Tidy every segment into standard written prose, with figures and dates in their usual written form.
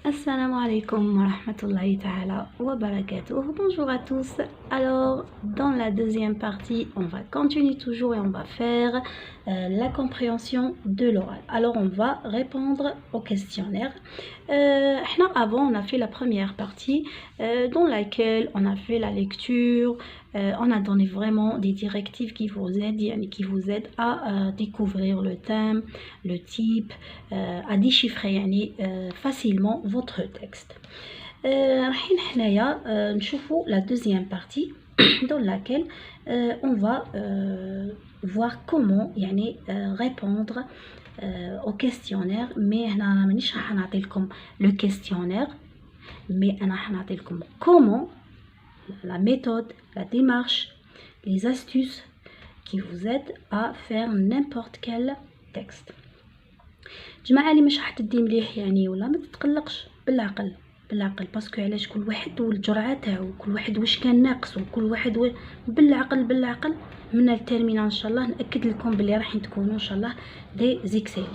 Assalamu alaikum wa rahmatullahi ta'ala wa barakatuh. Bonjour à tous. Alors, dans la deuxième partie, on va continuer toujours et on va faire la compréhension de l'oral. Alors, on va répondre au questionnaire. Avant, on a fait la première partie dans laquelle on a fait la lecture. On a donné vraiment des directives qui vous aident, à découvrir le thème, le type, à déchiffrer facilement votre texte. رايحين حنايا نشوفوا la deuxième partie dans laquelle on va voir comment répondre au questionnaire. mais هنا مانيش راح نعطي لكم le questionnaire, mais انا راح نعطي لكم comment, la méthode, la démarche, les astuces qui vous aident à faire n'importe quel texte. جماعة اللي مش راح تدي مليح ولا ما تتقلقش، بالعقل باسكو علاش كل واحد والجرعه تاعو، كل واحد واش كان ناقصو، كل واحد بالعقل من الترمينال ان شاء الله ناكد لكم بلي راح تكونوا ان شاء الله دي زيكسيل.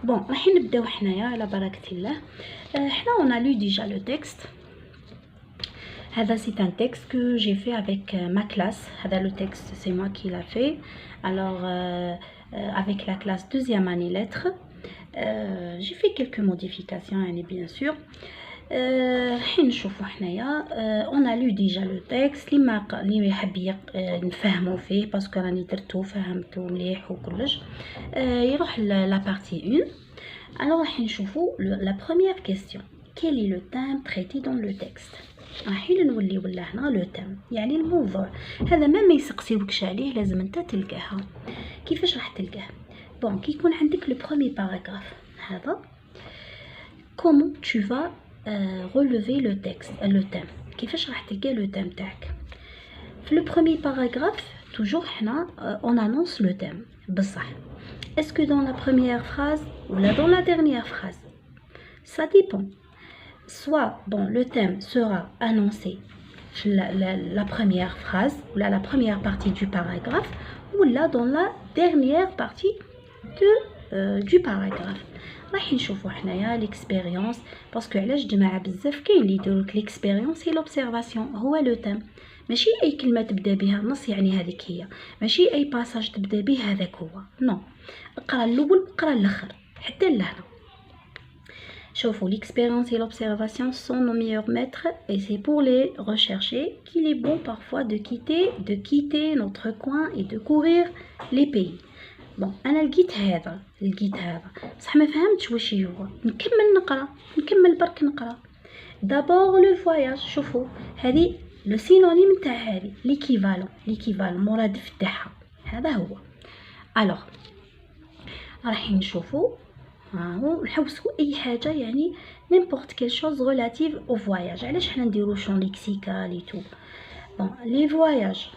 بون راح نبداو حنايا على بركه الله. حنا on a lu déjà le texte. هذا c'est un texte que j'ai fait avec ma classe. هذا le texte c'est moi qui l'a fait. Alors avec la classe deuxième année lettres. J'ai fait quelques modifications bien sûr. On a lu déjà le texte اللي يحب نفهمو فيه باسكو راني درتو فهمتو مليح وكلش. يروح la partie 1. alors راح نشوفوا la première question. quel est le thème traité dans le texte؟ راح نولي ولا هنا لو تام يعني الموضوع هذا ما يسقسيوكش عليه، لازم انت تلقاها. كيفاش راح تلقاه؟ بون كي يكون عندك لو بروميي باراغراف هذا comment tu vas relever le texte, le thème. كيفاش راح تلقى لو تام تاعك؟ في لو بروميي باراغراف toujours حنا on annonce le thème بصح est-ce que dans la première phrase ou là dans la dernière phrase? Ça dépend. Soit bon le thème sera annoncé la première phrase ou la première partie du paragraphe ou là dans la dernière partie du paragraphe. راح نشوفوا حنايا l'expérience باسكو علاش جماعه بزاف كاين اللي يديروا l'expérience et l'observation هو لو تام. ماشي اي كلمه تبدا بها النص هذيك هي، ماشي اي باساج تبدا به هذاك هو، نو. اقرا الاول وقرا الاخر حتى لهنا. شوفوا l'expérience et l'observation sont nos meilleurs maîtres et c'est pour les rechercher qu'il est bon parfois de quitter notre coin et de courir les pays. بون انا لقيت هذا بصح ما فهمتش واش هو، نكمل برك نقرا. دابور لو فواياج. شوفوا هذه لو سينونيم تاع هذه ليكيفالون مرادف تاعها هذا هو. الوغ راح نشوفوا نحوسوا اي حاجه n'importe quelle chose relative au voyage. علاش حنا نديرو شون ليكسيكال اي تو. بون لي فواياج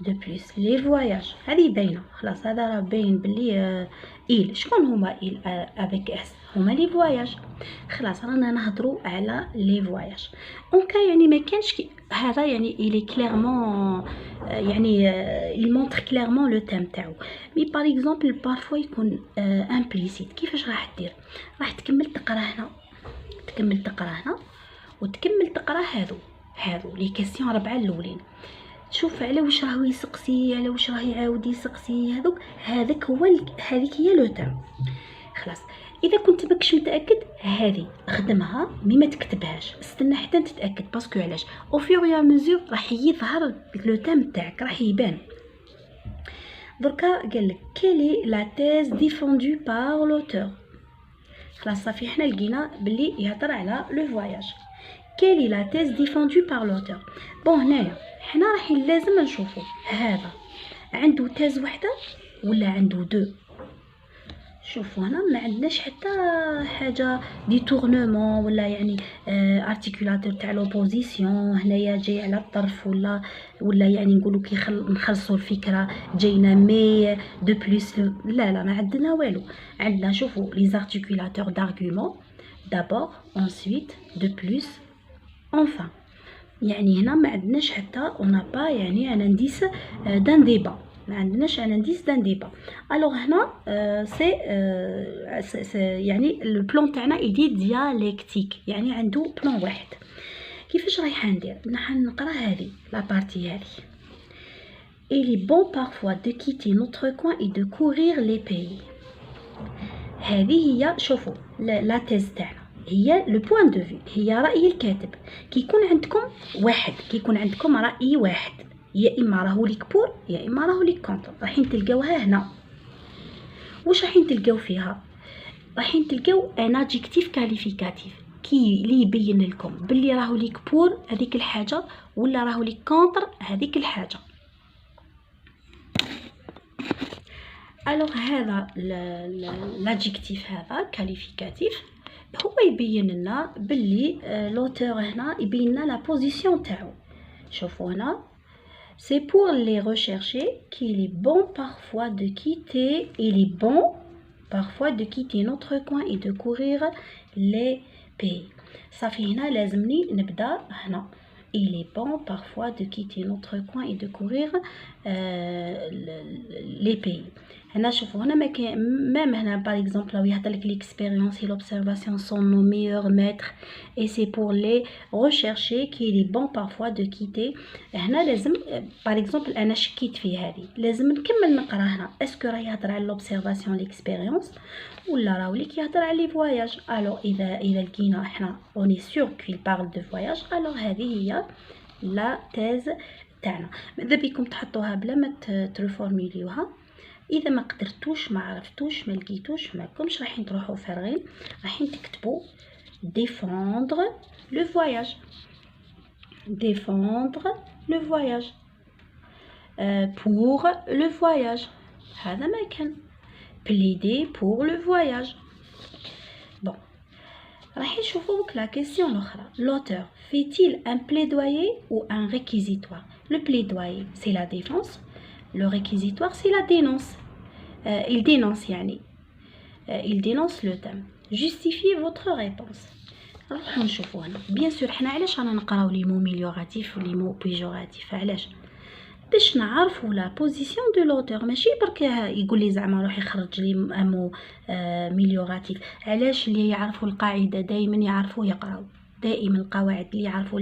de plus les voyages هذه باينه خلاص، هذا راه باين بلي إيل. شكون هما إيل avec اس؟ هما لي فواياج. خلاص رانا نهضروا على لي فواياج. اونكا ما كانش هذا il est clairement il montre clairement le thème تاعو. مي par exemple parfois يكون implicite. كيفاش راح دير؟ راح تكمل تقرا هنا وتكمل تقرا هادو لي كيسيون 4 الاولين. شوف على واش راهو يسقسي، على واش راه يعاود يسقسي، هذاك هو هذيك هي لو تام. خلاص اذا كنت ماكش متاكد هذه خدمها مي ما تكتبهاش، استنى حتى تتاكد باسكو علاش او فيغ يا مزور راح يظهر لو تام تاعك، راح يبان. دركا قالك كيلي لا تيز ديفوندو بار لوتور. خلاص صافي حنا لقينا بلي يهضر على لو فواياج. كيلي لا تيز ديفوندو بار لوتور. بون هنايا حنا راح لازم نشوفوا هذا عنده تيز وحده ولا عنده دو. شوفوا هنا ما عندناش حتى حاجه ديتورنمون ولا ارتيكولاتور تاع لوبوزيسيون هنايا جاي على الطرف ولا نقولوا كي نخلصوا الفكره جاينا مي دو بلس. لا ما عندنا والو. عندنا شوفوا لي ارتيكولاتور d'argument d'abord ensuite de plus enfin. هنا ما عندناش حتى on n'a pas un indice d'un débat. ما عندناش ان انديس دان ديبا. الوغ هنا سي يعني البلان تاعنا يدي دياليكتيك، يعني عنده بلان واحد. كيفاش رايحه ندير؟ راح نقرا هذه لا بارتي هذه. Il est bon parfois de quitter notre coin et de courir les pays. هذه هي، شوفوا لا تيز تاعنا هي لو بوين دو في، هي رأي الكاتب. كيكون عندكم واحد، كيكون عندكم رأي واحد، يا اما راهو ليك بور يا اما راهو ليك كونتر، رايحين تلقاوها هنا. واش رايحين تلقاو فيها؟ رايحين تلقاو ان ادجكتيف كاليفيكاتيف كي لي يبين لكم باللي راهو ليك بور هذيك الحاجه ولا راهو ليك كونتر هذيك الحاجه. الوغ هذا لادجكتيف هذا كاليفيكاتيف هو يبين لنا باللي لوتور هنا يبين لنا لا بوزيسيون تاعو. شوفوا هنا c'est pour les rechercher qu'il est bon parfois de quitter, il est bon parfois de quitter notre coin et de courir les pays. صافي هنا لازمني نبدا هنا il est bon parfois de quitter notre coin et de courir les pays. هنا شوفوا هنا ما كاين ميم هنا باغ اكزومبل لو يهضر لك l'expérience et l'observation sont nos meilleurs maîtres et c'est pour les rechercher qu'il est bon parfois de quitter. هنا لازم باغ اكزومبل انا شكيت في هذه لازم نكمل نقرا هنا اسكو راه يهضر على l'observation l'expérience ولا راهو ليك يهضر على لي فواياج. الوغ اذا لقينا احنا اوني سور كيل بارل دو فواياج الوغ هذه هي لا تيز تاعنا. ماذا بيكم تحطوها بلا ما ترفورميليوها. اذا ما قدرتوش ما عرفتوش ما لقيتوش ماكمش رايحين تروحوا فارغين، رايحين تكتبوا défendre le voyage défendre le voyage pour le voyage هذا ما كان plaider pour le voyage. bon راح نشوفوا لا كيسيون الاخرى. l'auteur fait-il un plaidoyer ou un réquisitoire? le plaidoyer c'est la défense, le réquisitoire c'est la dénonce. Il dénonce يعني il dénonce le thème. justifiez votre réponse. راح نشوفوا هنا بيان سور حنا علاش رانا نقراو لي مو ميليوراتيف ولي مو بيجوراتيف؟ علاش؟ باش نعرفوا لا بوزيسيون دو لوتور، ماشي برك يقول لي زعما روح يخرج لي مو ميليوراتيف. علاش؟ اللي يعرفوا القاعده دائما يعرفوا يقراو دائما القواعد، اللي يعرفوا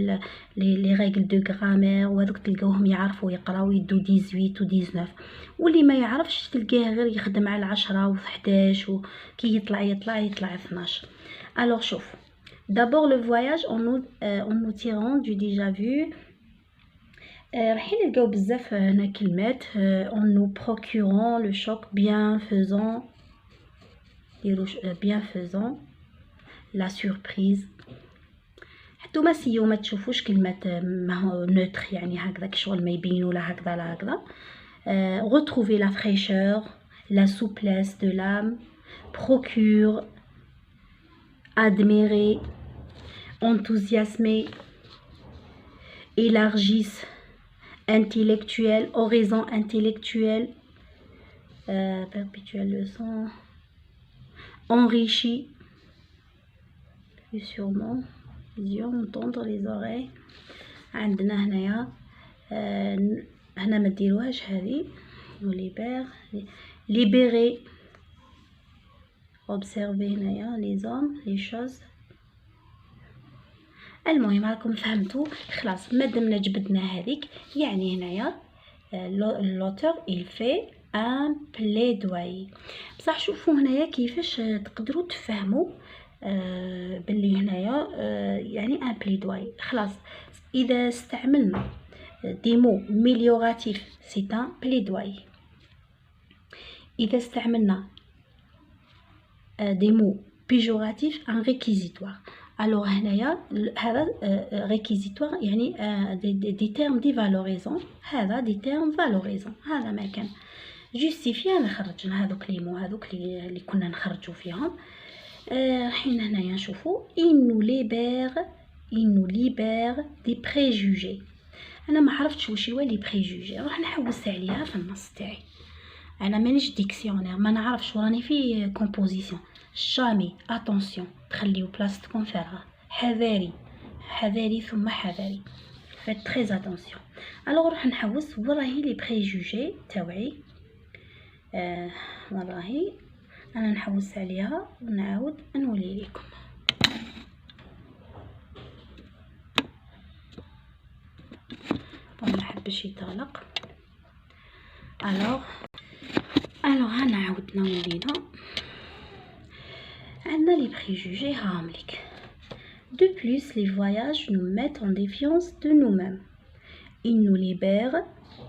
لي ريغل دو غرامير وهذوك تلقاوهم يعرفوا يقراو يدو 18 و 19، واللي ما يعرفش تلقاه غير يخدم على 10 و 11 وكي يطلع 12. alors شوف d'abord le voyage en nous tirant du déjà vu. راح نلقاو بزاف هنا كلمات en nous procurant le choc bienfaisant la surprise. حتى ما سيو ما تشوفوش كلمه ما هو نوتر يعني هكذاك شغل ما يبينوا لا هكذا لا هكذا. retrouver la fraîcheur la souplesse de l'âme, procure, admirer, enthousiasmer, élargissent, intellectuel, horizon intellectuel, perpétuelle leçon, enrichi, plus sûrement, les yeux, entendre, les oreilles. عندنا هنايا هنا ما ديروهاش هذه libérer, observer هنايا les hommes, les choses. المهم راكم فهمتوا خلاص. مادامنا جبدنا هذيك يعني هنايا l'auteur il fait un plaidoyer. بصح شوفوا هنايا كيفاش تقدروا تفهموا باللي هنايا يعني un plaidoyer. خلاص اذا استعملنا des mots amélioratifs c'est un plaidoyer. إذا استعملنا des mots péjoratifs un réquisitoire. alors هنايا هذا réquisitoire يعني des termes dévalorisants. هذا des termes valorisants. هذا ما كان justifier. أنا خرجنا هذوك لي مو هذوك اللي كنا نخرجوا فيهم. حين هنايا نشوفوا il nous libère des préjugés. انا ما عرفتش واش هو لي بريجوجي، راح نحوس عليها في النص تاعي. انا مانيش ديكسيونير، ما نعرفش وراني في كومبوزيسيون. جامي اتونسيون تخليو بلاصتكم فارغه. حذاري ثم حذاري. faites très attention. alors راح نحوس وراهي لي بريجوجي تاوعي. وراهي انا نحوس عليها ونعاود نولي لكم. ما حبش يتغلق. alors هنا عاودنا ولينا عندنا لي بريجوجي هامليك. De plus, les voyages nous mettent en défiance de nous-mêmes. Ils nous libèrent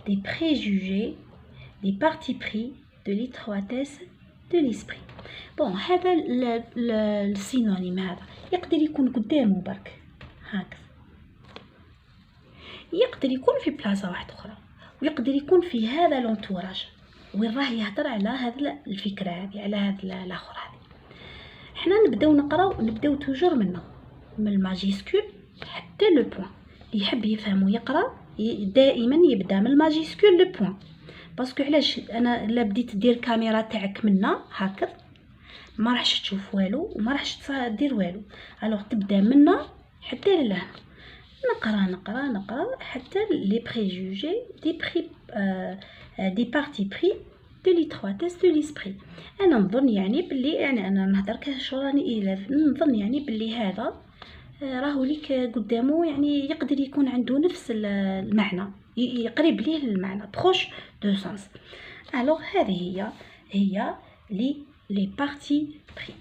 des préjugés, des partis pris, de l'étroitesse de l'esprit. Bon, هذا السينونيم هذا يقدر يكون قدامه برك هكذا، يقدر يكون في بلاصة واحدة أخرى، ويقدر يكون في هذا لونتوراج وين راه يهضر على هذا الفكرة هذه، على هذا الآخر هذه. حنا نبداو توجور من الماجيسكول حتى لو بوين. اللي يحب يفهم ويقرا دائما يبدا من الماجيسكول لو بوين. باسكو علاش انا الا بديت دير الكاميرا تاعك منا هكذا ما راحش تشوف والو وما راحش دير والو. الوغ تبدا منا حتى لهنا، نقرا حتى لي بريجوجي دي بارتي بري de l'étroitesse de l'esprit. انا نظن يعني باللي انا نهضر كشو راني نظن يعني باللي هذا راهو ليك قدامه يعني يقدر يكون عنده نفس المعنى، قريب ليه المعنى بروش دو سانس. الوغ هذه هي لي بارتي بري.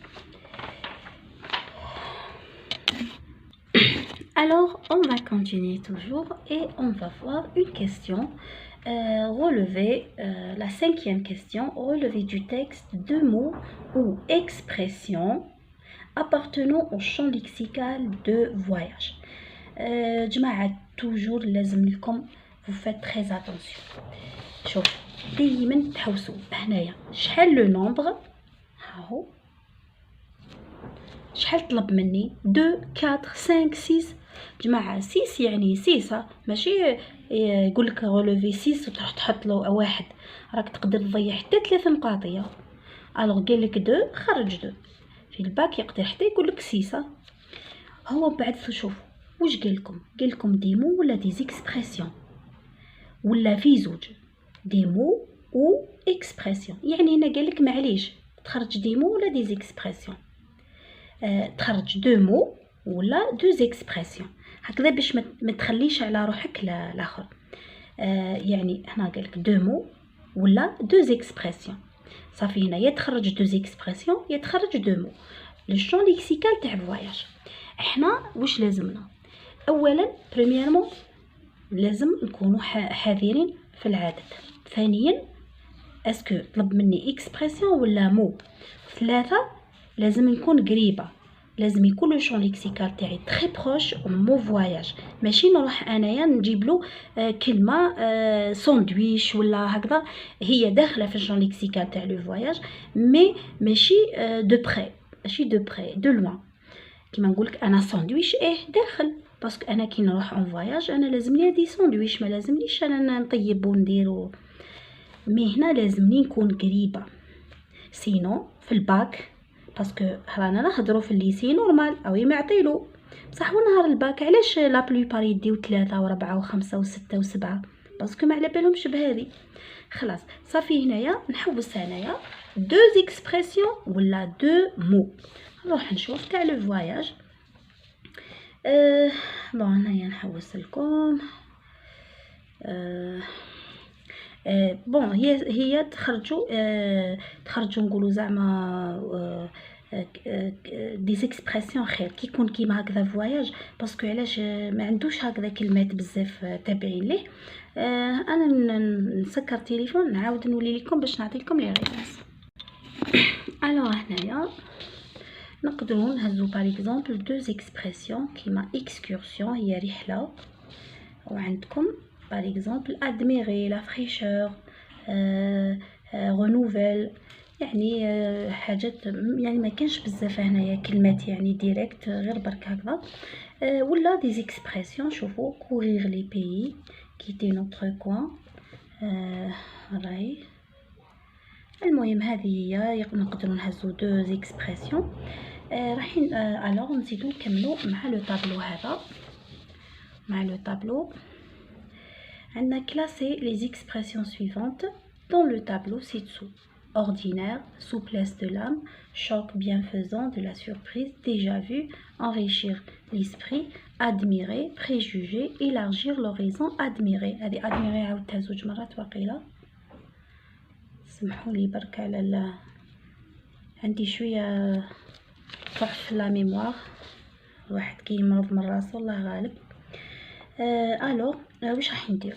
alors on va continuer toujours et on va voir une question. Relever la 5e question, relever du texte 2 mots ou expressions appartenant au champ lexical de voyage. جماعة toujours لازم لكم vous faites très attention. شوف دايما تحوسوا هنايا شحال لو نومبر، هاهو شحال طلب مني 2 4 5 6. جماعة 6 يعني 6 ماشي يقولك غولوفي 6 وتروح تحط له واحد، راك تقدر تضيع حتى 3 نقاطية. الوغ قالك 2 خرج 2 في الباك، يقدر حتى يقولك 6. هو بعد شوف واش قالكم دي مو ولا دي زيكسبرسيون، ولا في زوج دي مو و اكسبرسيون. يعني هنا قالك معليش تخرج دي مو ولا دي زيكسبرسيون، تخرج 2 مو ولا 2 زيكسبرسيون هكذا باش ما تخليش على روحك الاخر. يعني هنا قالك 2 مو ولا 2 زيكسبرسيون، صافي هنا يا تخرج 2 زيكسبرسيون يا تخرج 2 مو. لو شون ليكسيكال تاع الفواياج احنا واش لازمنا؟ اولا بريميرمون لازم نكونوا حذرين في العدد. ثانيا اسكو طلب مني اكسبرسيون ولا مو. 3 لازم نكون قريبه، لازم يكون لو شون ليكسيكال تاعي تري بروش مو فواياج، ماشي نروح انايا نجيب له كلمه ساندويش ولا هكذا هي داخله في الشون ليكسيكال تاع لو فواياج مي ماشي دو بري، ماشي دو بري دو لوان. كيما نقولك انا ساندويش داخل، باسكو انا كي نروح اون فواياج انا لازمني هادي ساندويش، ما لازمنيش انا نطيب وندير مي هنا لازمني نكون قريبه. سينو في الباك باسكو رانا نهضروا في الليسي نورمال او يعطيلو بصح ونهار الباك علاش لا بلوبار يديو 3 و4 و5 و6 و7 باسكو ما على بالهمش بهذه. خلاص صافي هنايا نحوس هنايا 2 زيكسبرسيون ولا 2 مو. نروح نشوف تاع لو فواياج. بون هنايا نحوس لكم. بون هي تخرجوا نقولوا زعما دي زيكسبرسيون خير كي يكون كيما هكذا فواياج، باسكو علاش ما عندوش هكذا كلمات بزاف تابعين ليه. انا نسكر التليفون نعاود نولي لكم باش نعطي لكم لي ريبونس. الوغ هنايا نقدروا نهزو باغ اكزومبل 2 زيكسبرسيون كيما اكسكورسيون هي رحله، وعندكم par exemple admirer la fraîcheur, renouvel يعني حاجات يعني ما كانش بزاف هنايا كلمات يعني ديريكت غير برك هكذا. ولا دي زيكسبرسيون شوفوا courir les pays quitter notre coin. راهي المهم هذه هي نقدروا نهزو 2 زيكسبرسيون. رايحين الوغ نزيدو نكملوا مع لو طابلو هذا مع لو طابلو. عندنا classer les expressions suivantes dans le tableau ci-dessous: ordinaire, souplesse de l'âme, choc bienfaisant, de la surprise, déjà vu, enrichir l'esprit, admirer, préjuger, élargir l'horizon, admirer. هذه admirer عاودتها زوج مرات واقيلا، سمحوا لي برك على عندي شويه ضعف في لا ميموار، الواحد كيمرض من راسو الله غالب. الو واش راح نديرو؟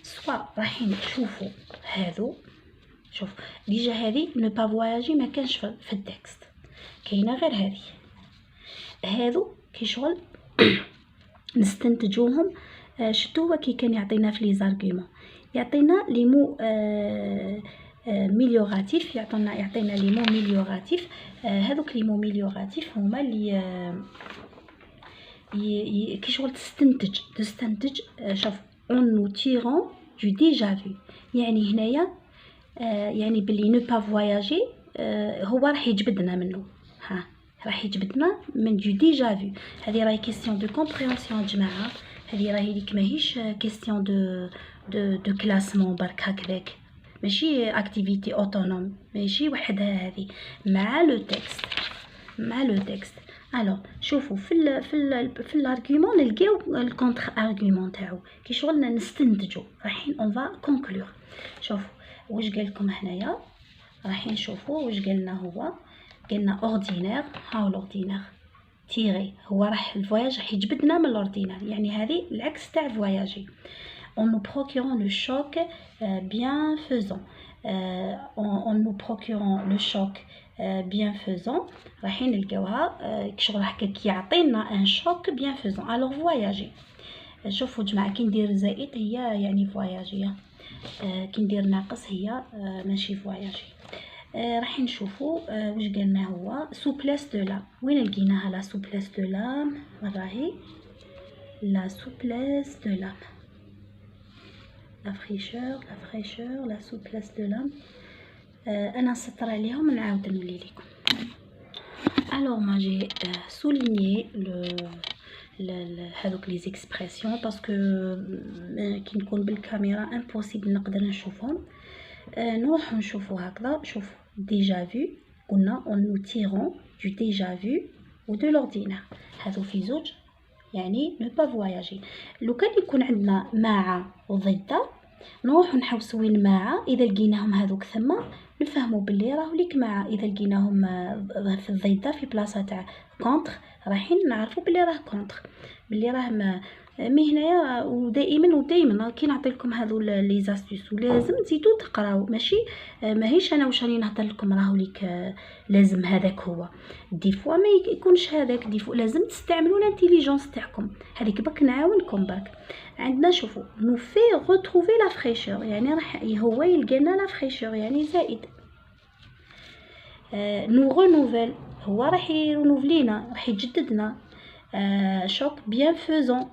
سوا رايحين نشوفوا هذو، شوف ديجا هذه نو با فواياجي ما كانش في التكست، كاينه غير هذه. هذو كي شغل نستنتجوهم. شتو هو كي كان يعطينا في لي زارغومون، يعطينا لي مو ميليوراتيف، يعطينا لي مو ميليوراتيف. هذوك لي مو ميليوراتيف هما اللي كي شغل تستنتج. شوف اون نو تيرون دو ديجا في، يعني هنايا يعني باللي نو با فواياجي هو راح يجبدنا منه، ها راح يجبدنا من دو ديجا في. هذه راهي كيستيون دو كومبريهنسيون جماعه، هذه راهي ليك ماهيش كيستيون دو كلاسمون برك هكذاك، ماشي اكتيفيتي اوتونوم، ماشي وحدها هذه مع لو تكست. الو شوفوا في الارغيومون نلقاو الكونتر ارغيومون تاعو، كي شغلنا نستنتجوا رايحين اون فا كونكلور. شوفوا واش قال لكم هنايا، رايحين نشوفوا واش قالنا. هو قالنا اوردينير، هاو الاوردينير تيري، هو راح الفواياج راح يجبدنا من الاوردينير، يعني هذه العكس تاع فواياجي. en nous procurant le choc bienfaisant. En nous procurant le choc bienfaisant رايحين نلقاوها شغل هكا كيعطينا ان شوك bienfaisant. الوغ فواياجي، شوفوا جماعه كي ندير زائد هي يعني فواياجيه، كي ندير ناقص هي ماشي فواياجي. راح نشوفوا واش قالنا. هو سوبليس دو لام، وين لقيناها لا سوبليس دو لام؟ راهي لا سوبليس دو لام، لا فريشور لا سوبليس دو لام. انا نسطر عليهم ونعاود نولي لكم. alors moi j'ai souligné هذوك لي زيكسبرسيون باسكو كي نكون بالكاميرا امبوسيبل نقدر نشوفهم. نروح نشوفوا هكذا. شوف ديجا في، قلنا اون نو تيرون دو ديجا في و دو لوردينير، هذو في زوج يعني نو با فواياجي. لو كان يكون عندنا مع وضد نروح نحوسوا وين مع، اذا لقيناهم هذوك ثم نفهموا باللي راهو ليك مع، اذا لقيناهم في الضد في بلاصه تاع كونتر رايحين نعرفوا باللي راه كونتر، باللي راه مي هنايا. ودائما كي نعطي لكم هذو لي زاستيس ولازم تزيدوا تقراو، ماشي ماهيش انا واش راني نهضر لكم راهو ليك لازم هذاك هو. دي فوا ما يكونش هذاك، دي فوا لازم تستعملوا الانتيليجنس تاعكم هذيك. برك نعاونكم برك. عندنا شوفوا نو في روتروفي لا فريشور، يعني راح هو يلقينا لا فريشور يعني زائد. نو رينوفيل، هو راح يرونوفلينا، راح يجددنا. شوك بيانفيزون،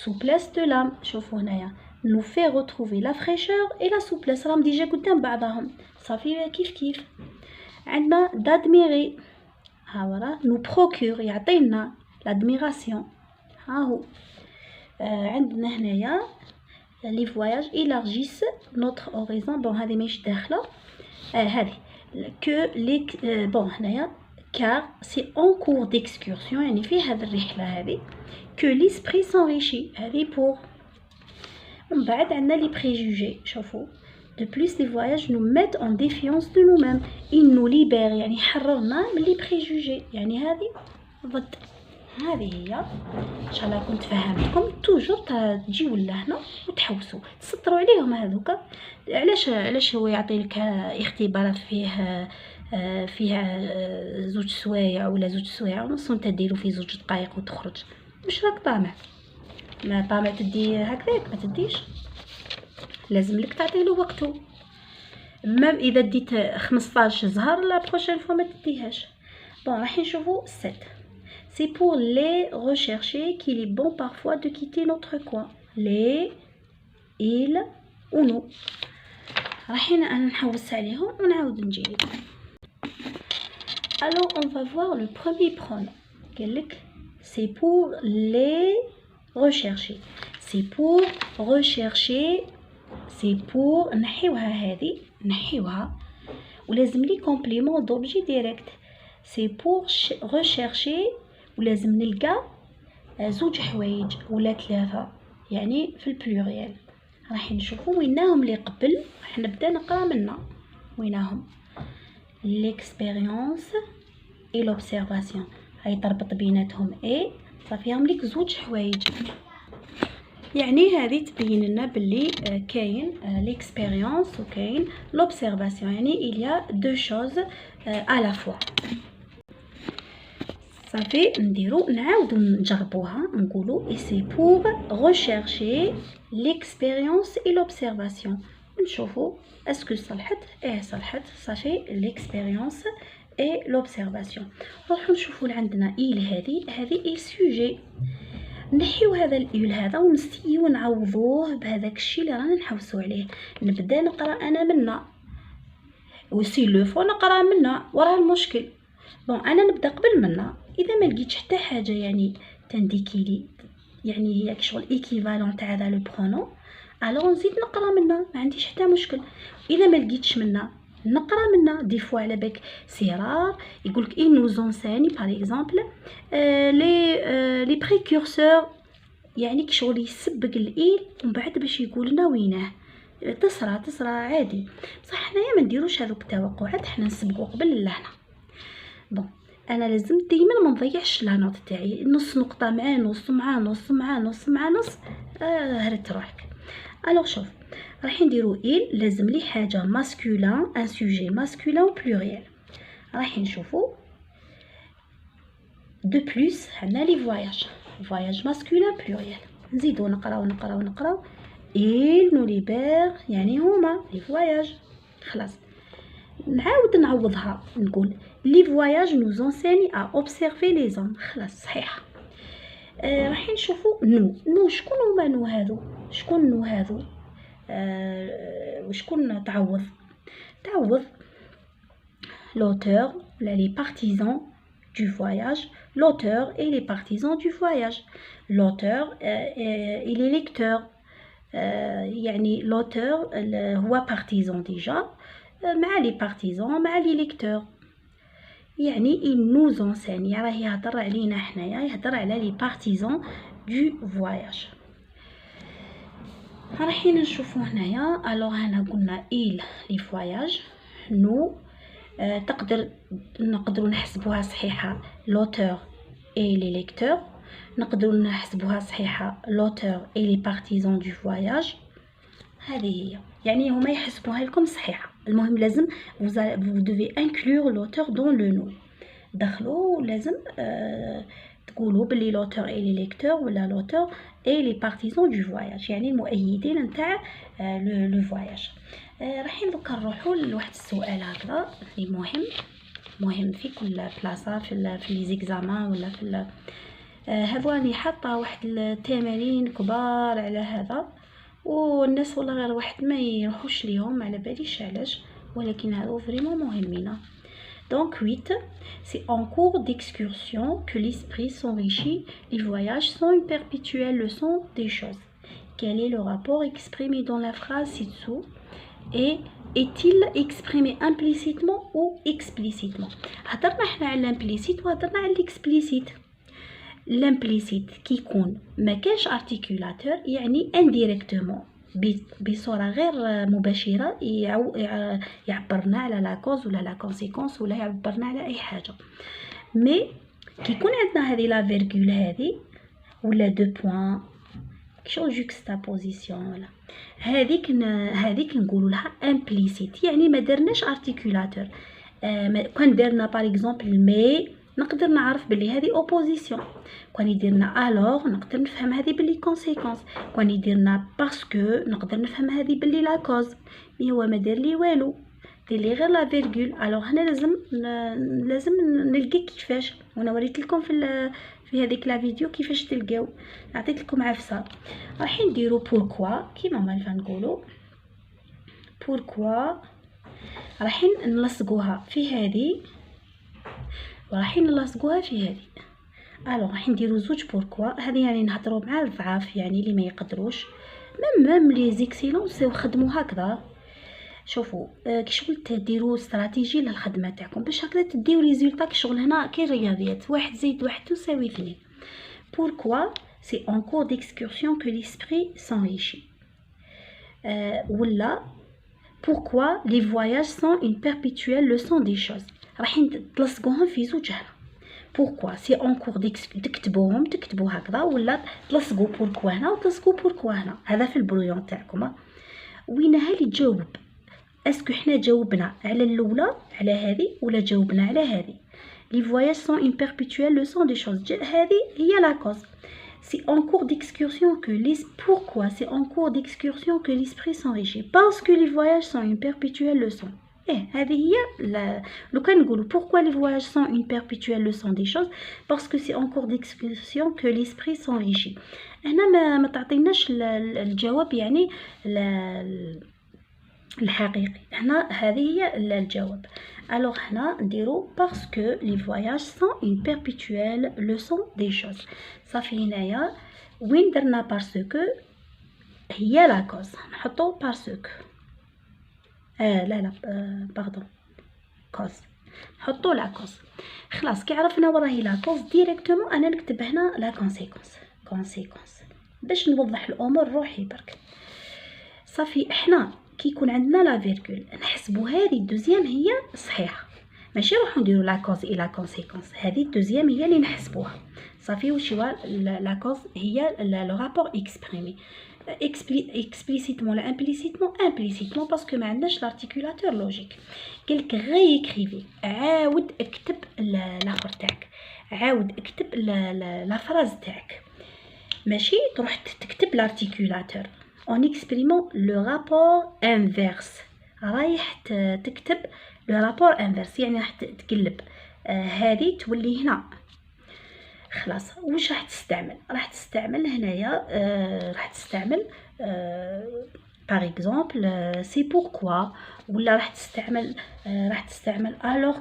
souplesse de l'âme. شوفوا هنايا nous fait retrouver la fraîcheur et la souplesse، راهم ديجا قدام بعضهم صافي كيف. عندنا d'admirer، ها ورا nous procure يعطينا l'admiration، ها هو. عندنا هنايا les voyages élargissent notre horizon. bon هذه ماهيش داخله هذه que les bon هنايا car c'est en cours d'excursion، يعني في هذه الرحله هذه que l'esprit s'enrichit، هذه pour. من بعد عندنا les préjugés. شوفوا de plus les voyages nous mettent en défiance de nous-mêmes، ils nous libèrent يعني يحررنا من les préjugés، يعني هذه ضد. هذه هي ان شاء الله كنت فهمتكم. توجور تجيو لهنا وتحوسوا تسطروا عليهم هذوك. علاش هو يعطي لك اختبارات فيها زوج سوايع ولا زوج سوايع ونص، وانت ديروا في زوج دقائق وتخرج. مش راك طامع، ما طامع تدي هكذاك، ما تديش، لازم لك تعطي له وقته. ما اذا ديت 15 زهر لا بروشين فوا ما تديهاش. بون راح نشوفوا 7. c'est pour les rechercher qu'il est bon parfois de quitter notre coin. les il ou nous. راح نحوس عليهم ونعاود نجي لكم. alors on va voir le premier pronom. قال لك c'est pour les rechercher. C'est pour rechercher. C'est pour نحيوها هذه نحيوها ولازم لي complément d'objet direct. C'est pour rechercher ولازم نلقى زوج حوايج ولا ثلاثة يعني في البلوريال. راح نشوفوا ويناهم اللي قبل. راح نبدا نقرا منا ويناهم l'expérience et l'observation. هاي تربط بيناتهم اي صافيهم ليك زوج حوايج. يعني هذه تبين لنا باللي كاين l'expérience وكاين l'observation. يعني il y a deux choses à la fois. صافي نديرو نعاودو نجربوها نقولو et c'est pour rechercher l'expérience et l'observation. نشوفو اسكو صلحت. صلحت. صافي l'expérience et l'observation. نروحو نشوفو عندنا il هذه السوجي. نحيو هذا الإيل هذا ونستيو نعوضوه بهذاك الشيء اللي رانا نحوسو عليه. نبدا نقرا انا منا وسي لو فو نقرا منا وراه المشكل. بون انا نبدا قبل منا. اذا ما لقيتش حتى حاجه يعني تنديكيلي يعني هي كشغل ايكيفالون تاع هذا لو برونون الوغ نزيد نقرا منا ما عنديش حتى مشكل. اذا ما لقيتش منا نقرا منا دي فوا على بالك سي رار يقولك اي نو زونساني باغ اكزومبل لي بريكورسور يعني كشغل يسبق الايل ومن بعد باش يقول لنا ويناه. تصرى عادي بصح حنايا ما نديروش هذوك التوقعات. حنا نسبقوا قبل لهنا. بون انا لازم ديما ما نضيعش لا نوت تاعي. نص نقطه مع نص مع نص مع نص مع نص هرت روحك. الوغ شوف راح نديرو إل لازم لي حاجه ماسكولين ان سوجي ماسكولين بلوريال. راح نشوفو دو بلس عندنا لي فواياج ماسكولين بلوريال. نزيدو نقراو إل نو ليبر يعني هما لي فواياج. خلاص نعاود نعوضها نقول لي فواياج نو انسيني ا اوبسيرفي لي زوم. خلاص صحيحه. راح نشوفو نو شكون هما نو هادو. شكون نو هادو وشكون تعوض l'auteur les partisans du voyage. L'auteur et les partisans du voyage. L'auteur et les lecteurs. يعني l'auteur هو partisan déjà مع les partisans مع les lecteurs. يعني il nous enseigne راه يهضر علينا حنايا يهضر على les partisans du voyage. رايحين نشوفو هنايا. الوغ هنا قلنا il les voyages nous نقدروا نحسبوها صحيحه l'auteur et les lecteurs. نقدروا نحسبوها صحيحه l'auteur et les partisans du voyage. هذه هي يعني هما يحسبوها لكم صحيحه. المهم لازم vous devez inclure l'auteur dans le nom. دخلوا لازم تقولوا بلي l'auteur et les lecteurs ولا l'auteur et les partisans du voyage يعني المؤيدين نتاع لو فواياج. راح دوكا نروحوا لواحد السؤال هكذا اللي مهم في كل بلاصه في لي زيكزامان ولا في هذو راني حاطه واحد التمارين كبار على هذا والناس والله غير واحد ما يروحوش ليهم على باليش علاش ولكن هذو فريمون مهمين. Donc 8, c'est en cours d'excursion que l'esprit s'enrichit. Les voyages sont une perpétuelle leçon des choses. Quel est le rapport exprimé dans la phrase ci-dessous et est-il exprimé implicitement ou explicitement? هضرنا حنا على l'implicite وهضرنا على l'explicite. L'implicite كيكون ما كانش articulateur يعني indirectement بصورة غير مباشرة يعبرنا على لا كوز ولا لا كونسيكونس ولا يعبرنا على أي حاجة. مي كيكون عندنا هذه لا فيرغول هذه ولا دو بوين كشو جوكستابوزيسيون ولا هذيك نقولوا لها امبليسيت يعني ما درناش ارتيكولاتور. كان درنا باغ اكزومبل مي نقدر نعرف بلي هذه اوبوزيسيون. كون يديرنا الوغ نقدر نفهم هذه بلي كونسيكونس. كون يديرنا باسكو نقدر نفهم هذه بلي لا كوز. مي هو ما دار لي والو دير لي غير لا فيرغول. الوغ هنا لازم نلقى كيفاش وانا وريت لكم في هذيك لا فيديو كيفاش تلقاو. عطيت لكم عفسه. راح نديرو بوركوا كيما ما نقولوا بوركوا راح نلصقوها في هذه وراح نلصقوها في هذه. الوغ راح نديرو زوج بوركوا. هذه يعني نهضروا مع الضعاف، يعني اللي ما يقدروش، ميم لي زيكسيلونس يخدموا هكذا. شوفوا كي شغل تديروا استراتيجي للخدمه تاعكم باش هكذا تديو ريزولطا. كي شغل هنا كي رياضيات، 1 زائد 1 تساوي 2. pourquoi c'est en cours d'excursion que l'esprit s'enrichit. ولا pourquoi les voyages sont une perpétuelle leçon des choses. راح تلصقوهم في زوج هنا. pourquoi c'est en cours تكتبوهم، تكتبوا هكذا، ولا تلصقوا pourquoi هنا وتلصقوا pourquoi هنا. هذا في البرويون تاعكم. وينها اللي تجاوب؟ اسكو حنا جاوبنا على الاولى على هذه ولا جاوبنا على هذه؟ les voyages sont une perpétuelle leçon des choses. هذه هي لا كوز. c'est en cours d'excursion que pourquoi c'est en cours d'excursion que l'esprit s'enrichit. parce que les voyages sont une perpétuelle leçon. هذه هي لو كان نقولوا pourquoi les voyages sont une perpétuelle leçon des choses. parce que c'est en cours d'excursion que l'esprit s'enrichit. هنا ما تعطيناش الجواب يعني الحقيقي. هنا هذه هي الجواب. alors هنا نديرو parce que les voyages sont une perpétuelle leçon des choses. صافي هنايا وين درنا parce que هي لا كوز نحطو parce que لا باردون كوز، نحطو لا كوز. خلاص كي عرفنا وراهي لا كوز ديريكتومون انا نكتب هنا لا كونسيكونس باش نوضح الامور روحي برك. صافي احنا كي يكون عندنا لا فيرغول نحسبوا هذه الدوزيام هي صحيحه، ماشي نروحو نديرو لا كوز اي لا كونسيكونس. هذه الدوزيام هي اللي نحسبوها. صافي واش هو لا كوز؟ هي لو رابور اكسبريمي explicitement لا implicitement parce que ما عندناش لارتيكولاتور لوجيك. قالك غير écrivez، عاود اكتب الاخر تاعك، عاود اكتب لا فراز تاعك، ماشي تروح تكتب لارتيكولاتور. en exprimant le rapport inverse رايح تكتب le rapport inverse، يعني راح تقلب هذه تولي هنا. خلاص واش راح تستعمل؟ راح تستعمل هنايا راح تستعمل par exemple c'est pourquoi، ولا راح تستعمل alors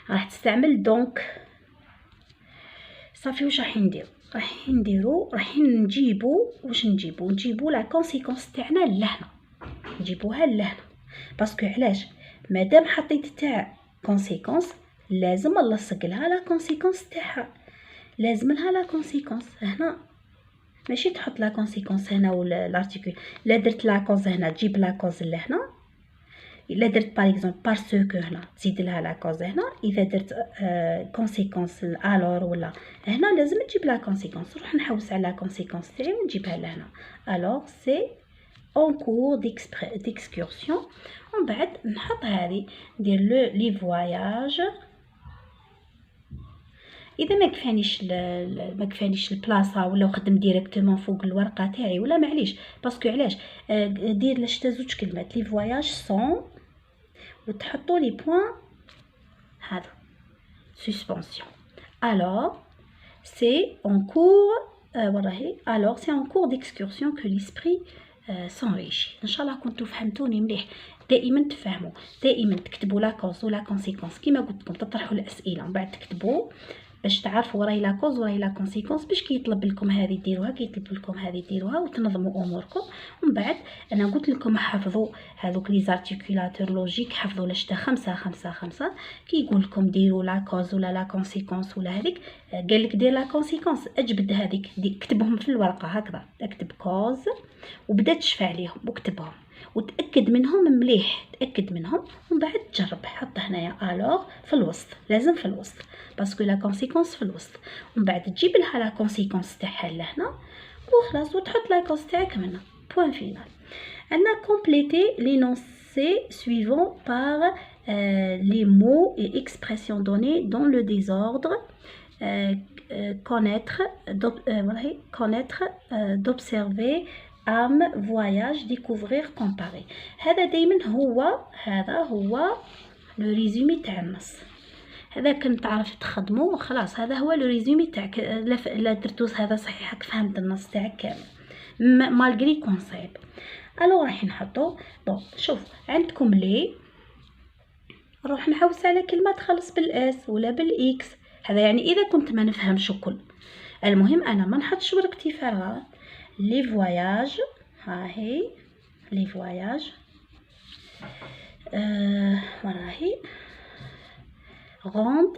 راح تستعمل donc. صافي واش راح نديرو؟ راح نجيبو واش نجيبو لا كونسيكونس تاعنا لهنا، نجيبوها لهنا. باسكو علاش؟ مادام حطيت تاع كونسيكونس لازم نلصق لها لا كونسيكونس تاعها، لازم لها لا كونسيكونس هنا، ماشي تحط لا كونسيكونس هنا ولا لارتيكول. لا درت لا كوز هنا تجيب لا كوز لهنا، الا درت باغ اكزومبل بارسكو هنا تزيد لها لا كوز هنا. اذا درت كونسيكونس الور ولا هنا لازم تجيب لا كونسيكونس. نروح نحوس على لا كونسيكونس تاعي ونجيبها لهنا. alors c'est en cours d'excursion. ومن بعد نحط هذه ندير لي فواياج. اذا ما كفانيش البلاصه ولا نخدم ديريكتومون فوق الورقه تاعي ولا معليش، باسكو علاش دير لاش زوج كلمات لي فواياج سون وتحطوا لي بوين هذا سسبونسيون. alors c'est en cours وراهي alors c'est en cours d'excursion que l'esprit s'enrichit. ان شاء الله كنتو فهمتوني مليح. دائما تفهموا، دائما تكتبوا لا كوز ولا كونسيكونس كيما قلت لكم، تطرحوا الاسئله ومن بعد تكتبوا باش تعرفوا وراهي لا كوز وراهي لا كونسيكونس، باش كي يطلب لكم هذه ديروها، كي يطلب لكم هذه ديروها وتنظموا اموركم. ومن بعد انا قلت لكم حفظوا هذوك لي زارتيكولاتور لوجيك، حفظوا لاش 5 5 5. كي يقول لكم ديروا لا كوز ولا لا كونسيكونس ولا هذيك، قال لك دير لا كونسيكونس، اجبد هذيك كتبهم في الورقه هكذا، اكتب كوز وبدا تشفى عليهم وكتبهم وتاكد منهم مليح، تاكد منهم ومن بعد تجرب. حط هنايا الوغ في الوسط، لازم في الوسط باسكو لا كونسيكونس في الوسط. ومن بعد تجيب لها لا كونسيكونس تاعها لهنا وخلاص، وتحط لا كوز تاعك هنا. بوين فينال. عندنا كومبليتي لينونسي سويفون بار les mots et expressions donnés dans le désordre. connaître d'observer ام voyage découvrir comparer. هذا دائما هو لو ريزومي تاع النص. هذا كنت تعرف تخدموا خلاص، هذا هو لو ريزومي تاعك. لا درتوس هذا صحيح راك فهمت النص تاعك كامل مالغري كون صعيب. الو راح نحطو بون. شوف عندكم لي، نروح نحوس على كلمه تخلص بالاس ولا بالاكس. هذا يعني اذا كنت ما نفهمش الكل. المهم انا ما نحطش بركتي فارغه. لي فواياج، ها هي لي فواياج، وراهي غوند،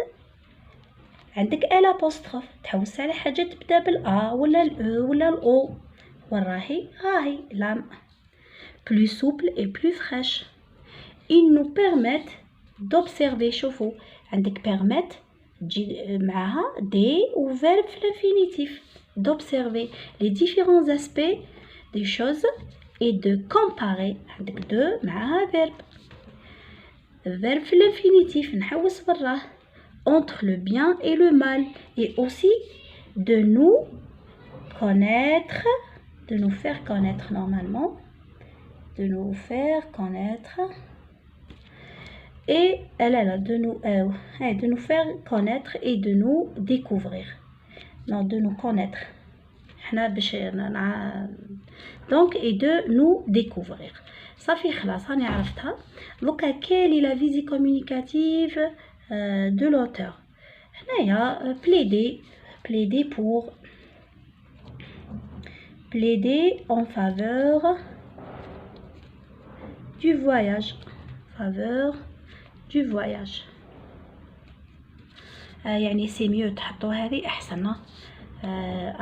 عندك ال ابوستروف تحوس على حاجه تبدا بالا ولا الاو ولا الاو، وراهي هاهي لام plus souple et plus fraîche. Ils nous permettent d'observer. شوفوا عندك permettre تجي معها des ou verbe في l'infinitif d'observer les différents aspects des choses et de comparer. عندك de معها verbe في l'infinitif نحوس براه entre le bien et le mal, et aussi de nous connaître, de nous faire connaître normalement, de nous faire connaître, et de nous faire connaître et de nous découvrir. Non, de nous connaître. Donc, et de nous découvrir. صافي خلاص راني عرفتها. دوكا كاين لا فيزي كومونيكاتيف de l'auteur. هنايا plaider pour, plaider en faveur du voyage, يعني c'est mieux تحطوا هذه أحسن.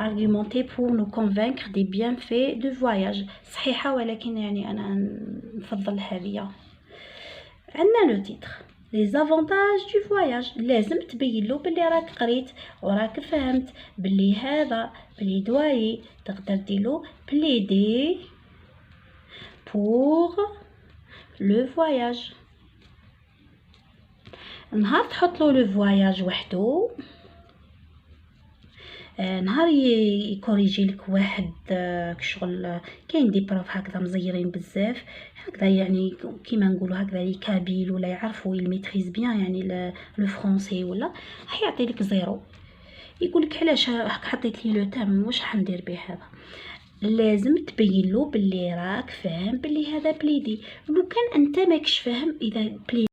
argumenter pour nous convaincre des bienfaits du voyage صحيحة، ولكن يعني أنا نفضل هذه. عندنا لو تيتر les avantages du voyage. لازم تبين له بلي راك قريت وراك فهمت بلي هذا بليدوايي. تقدر ديرلو plaider pour le voyage. نهار تحط له لو فواياج وحده، نهار يكوريجي لك واحد شغل. كاين دي بروف هكذا مزيرين بزاف هكذا، يعني كيما نقولوا هكذا لي كابيل ولا يعرفوا الميتريز بيان يعني لو فرونسي، ولا حيعطي لك زيرو يقول لك علاش حطيت لي لو تام واش حندير به هذا. لازم تبين له باللي راك فاهم باللي هذا بليدي. لو كان انت ماكش فاهم اذا بليدي